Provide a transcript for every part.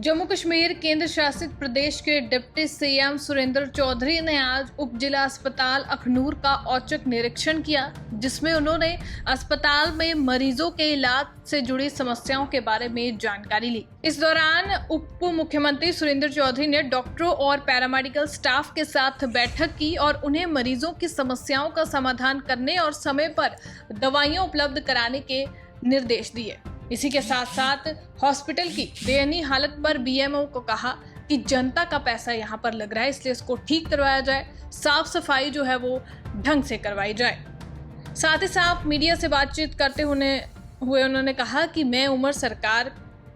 जम्मू कश्मीर केंद्र शासित प्रदेश के डिप्टी सीएम सुरेंद्र चौधरी ने आज उप जिला अस्पताल अखनूर का औचक निरीक्षण किया, जिसमें उन्होंने अस्पताल में मरीजों के इलाज से जुड़ी समस्याओं के बारे में जानकारी ली। इस दौरान उप मुख्यमंत्री सुरेंद्र चौधरी ने डॉक्टरों और पैरामेडिकल स्टाफ के साथ बैठक की और उन्हें मरीजों की समस्याओं का समाधान करने और समय पर दवाइयां उपलब्ध कराने के निर्देश दिए। इसी के साथ साथ हॉस्पिटल की दयनीय हालत पर बीएमओ को कहा कि जनता का पैसा यहां पर लग रहा है, इसलिए इसको ठीक करवाया जाए, साफ सफाई जो है वो ढंग से करवाई जाए। साथ ही साथ मीडिया से बातचीत करते हुए उन्होंने कहा कि मैं उमर सरकार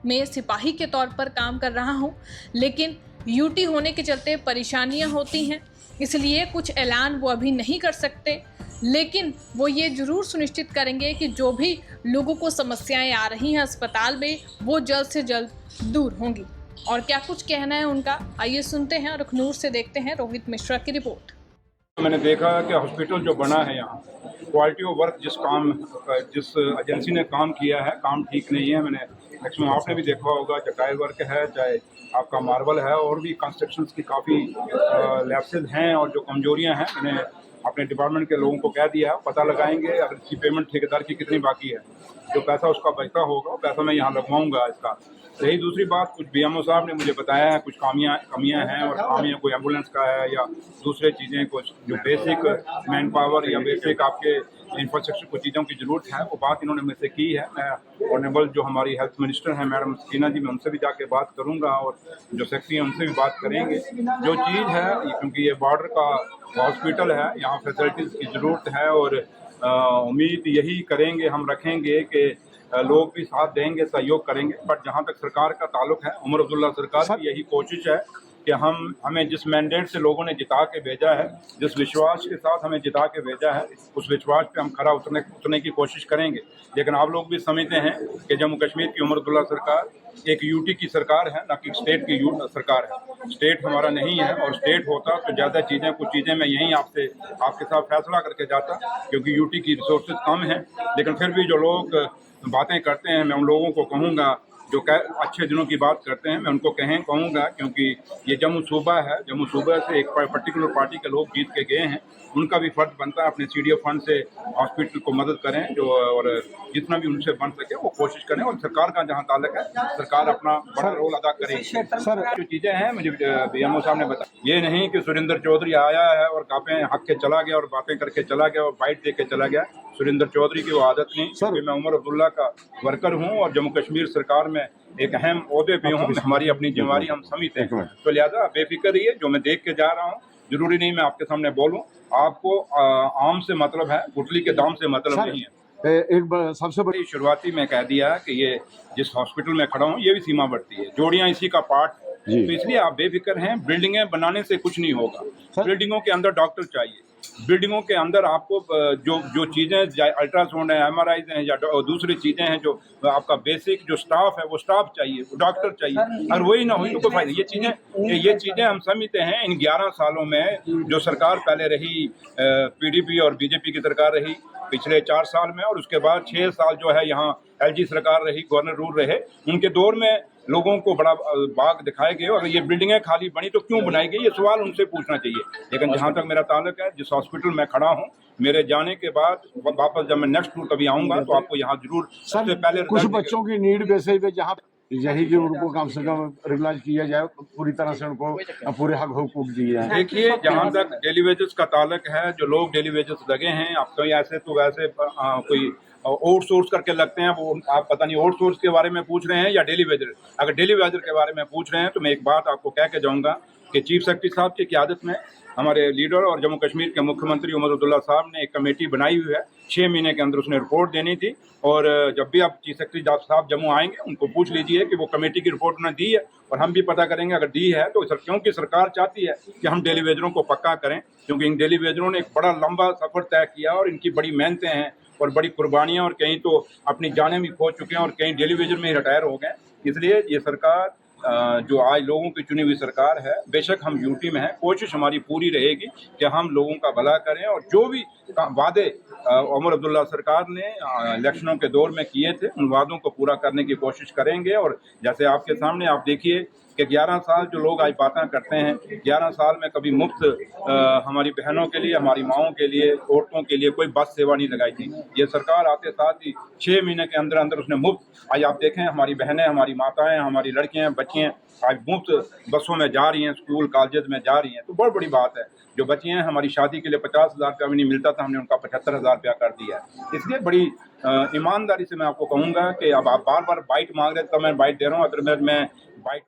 में सिपाही के तौर पर काम कर रहा हूं, लेकिन यूटी होने के चलते परेशानियां होती हैं, इसलिए कुछ ऐलान वो अभी नहीं कर सकते, लेकिन वो ये जरूर सुनिश्चित करेंगे कि जो भी लोगों को समस्याएं आ रही हैं अस्पताल में वो जल्द से जल्द दूर होंगी। और क्या कुछ कहना है उनका, आइए सुनते हैं और अखनूर से देखते हैं रोहित मिश्रा की रिपोर्ट। मैंने देखा कि हॉस्पिटल जो बना है यहाँ, क्वालिटी ऑफ वर्क जिस एजेंसी ने काम किया है, काम ठीक नहीं है। मैंने मैक्सिमम आपने भी देखा होगा, चाहे टाइल वर्क है, चाहे आपका मार्बल है, और भी कंस्ट्रक्शंस की काफ़ी लैप्सेस हैं और जो कमजोरियाँ हैं। मैंने अपने डिपार्टमेंट के लोगों को कह दिया है, पता लगाएंगे अगर इसकी पेमेंट ठेकेदार की कितनी बाकी है, जो पैसा उसका बचता होगा वो पैसा मैं यहाँ लगवाऊंगा इसका। रही दूसरी बात, कुछ बीएमओ साहब ने मुझे बताया है कुछ कमियां हैं, और खामियां कोई एम्बुलेंस का है या दूसरे चीज़ें, कुछ जो बेसिक मैन पावर या बेसिक आपके इंफ्रास्ट्रक्चर कुछ चीज़ों की ज़रूरत है, वो बात इन्होंने मुझसे की है। मैं ऑनरेबल जो हमारी हेल्थ मिनिस्टर हैं मैडम सकीना जी, मैं उनसे भी जाके बात करूँगा, और जो सेक्रेटरी हैं उनसे भी बात करेंगे। जो चीज़ है, क्योंकि ये बॉर्डर का हॉस्पिटल है, यहाँ फैसिलिटीज़ की ज़रूरत है, और उम्मीद यही करेंगे, हम रखेंगे कि लोग भी साथ देंगे, सहयोग करेंगे। बट जहाँ तक सरकार का ताल्लुक है, उमर अब्दुल्ला सरकार की यही कोशिश है कि हमें जिस मैंडेट से लोगों ने जिता के भेजा है, जिस विश्वास के साथ हमें जिता के भेजा है, उस विश्वास पे हम खरा उतरने की कोशिश करेंगे। लेकिन आप लोग भी समझते हैं कि जम्मू कश्मीर की उमर अब्दुल्ला सरकार एक यूटी की सरकार है, ना कि स्टेट की सरकार है। स्टेट हमारा नहीं है, और स्टेट होता तो ज़्यादा कुछ चीज़ें मैं यहीं आपके साथ फैसला करके जाता, क्योंकि यूटी की रिसोर्सेज कम हैं। लेकिन फिर भी जो लोग बातें करते हैं, मैं उन लोगों को कहूँगा जो अच्छे दिनों की बात करते हैं, मैं उनको कहूँगा, क्योंकि ये जम्मू सूबा है, जम्मू सूबा से एक पर्टिकुलर पार्टी के लोग जीत के गए हैं, उनका भी फर्ज बनता है अपने CDF फंड से हॉस्पिटल को मदद करें, जो और जितना भी उनसे बन सके वो कोशिश करें। और सरकार का जहाँ ताल्लुक है, सरकार अपना बड़ा रोल अदा करे। सर, जो चीज़ें हैं मुझे BMO साहब ने बताया, ये नहीं कि सुरेंद्र चौधरी आया है और कापें हक के चला गया और बातें करके चला गया और बाइट दे के चला गया। सुरेंद्र चौधरी की वो आदत नहीं, क्योंकि मैं उमर अब्दुल्ला का वर्कर हूँ और जम्मू कश्मीर सरकार में एक अहम ओहदे पे हूँ। हमारी अपनी जिम्मेवारी हम समझते हैं, तो लिहाजा बेफिक्र रहिए। जो मैं देख के जा रहा हूँ, जरूरी नहीं मैं आपके सामने बोलूँ। आपको आम से मतलब है, गुटली के दाम से मतलब नहीं है। एक सबसे बड़ी शुरुआती में कह दिया कि ये जिस हॉस्पिटल में खड़ा हूँ, ये भी सीमा बढ़ती है, जोड़ियाँ इसी का पार्ट, तो इसलिए आप बेफिक्र हैं। बिल्डिंगें बनाने से कुछ नहीं होगा, बिल्डिंगों के अंदर डॉक्टर चाहिए, बिल्डिंगों के अंदर आपको जो चीज़ें, अल्ट्रासाउंड है, MRIs हैं, या दूसरी चीज़ें हैं, जो आपका बेसिक जो स्टाफ है वो स्टाफ चाहिए, वो डॉक्टर चाहिए। और वही ना हुई तो कोई फायदा। ये चीज़ें हम समझते हैं। इन 11 सालों में जो सरकार पहले रही, PDP और BJP की सरकार रही पिछले 4 साल में, और उसके बाद 6 साल जो है यहाँ LG सरकार रही, गवर्नर रूल रहे, उनके दौर में लोगों को बड़ा बाग दिखाए गए। अगर ये बिल्डिंगें खाली बनी तो क्यों बनाई गई, ये सवाल उनसे पूछना चाहिए। लेकिन जहाँ तक मेरा ताल्लुक है, जिस हॉस्पिटल में खड़ा हूँ, मेरे जाने के बाद वापस जब मैं नेक्स्ट टूर कभी आऊँगा तो आपको यहाँ जरूर सबसे पहले कुछ बच्चों की नीड बेसिस पे जहाँ यही कि उनको कम से कम रेगुलाइज किया जाए, पूरी तरह से उनको पूरे हक हुकूक दिए हैं। देखिए, जहाँ तक डेली वेजेस का ताल्लुक है, जो लोग डेली वेजेस लगे हैं, आप तो ऐसे तो वैसे कोई आउटसोर्स करके लगते हैं, वो आप पता नहीं आउटसोर्स के बारे में पूछ रहे हैं या डेली वेजर। अगर डेली वेजर के बारे में पूछ रहे हैं तो मैं एक बात आपको कह के जाऊँगा कि चीफ सेक्रेटरी साहब की क़यादत में हमारे लीडर और जम्मू कश्मीर के मुख्यमंत्री उमर अब्दुल्ला साहब ने एक कमेटी बनाई हुई है। 6 महीने के अंदर उसने रिपोर्ट देनी थी, और जब भी आप चीफ सेक्रेटरी साहब जम्मू आएंगे, उनको पूछ लीजिए कि वो कमेटी की रिपोर्ट उन्होंने दी है, और हम भी पता करेंगे अगर दी है तो क्योंकि सरकार चाहती है कि हम डेली वेजरों को पक्का करें, क्योंकि इन डेली वेजरों ने एक बड़ा लंबा सफ़र तय किया और इनकी बड़ी मेहनतें हैं और बड़ी कुर्बानियाँ, और कहीं तो अपनी जानें भी खो चुके हैं और कहीं डेली वेजर में ही रिटायर हो गए। इसलिए ये सरकार जो आज लोगों की चुनी हुई सरकार है, बेशक हम ड्यूटी में हैं, कोशिश हमारी पूरी रहेगी कि हम लोगों का भला करें और जो भी वादे उमर अब्दुल्ला सरकार ने इलेक्शनों के दौर में किए थे उन वादों को पूरा करने की कोशिश करेंगे। और जैसे आपके सामने आप देखिए कि 11 साल जो लोग आज बातें करते हैं, 11 साल में कभी मुफ्त हमारी बहनों के लिए, हमारी माओं के लिए, औरतों के लिए कोई बस सेवा नहीं लगाई थी। ये सरकार आते साथ ही 6 महीने के अंदर अंदर उसने मुफ्त, आज आप देखें हमारी बहनें, हमारी माताएं, हमारी लड़कियां, बच्चियां आज मुफ्त बसों में जा रही हैं, स्कूल कॉलेज में जा रही हैं, तो बहुत बड़ी बात है। जो बच्चियां हैं, हमारी शादी के लिए 50,000 रुपया भी नहीं मिलता था, हमने उनका 75,000 रुपया कर दिया है। इसलिए बड़ी ईमानदारी से मैं आपको कहूँगा कि अब आप बार बार बाइट मांग रहे हैं, तो मैं बाइट दे रहा हूँ। अगर मैं बाइट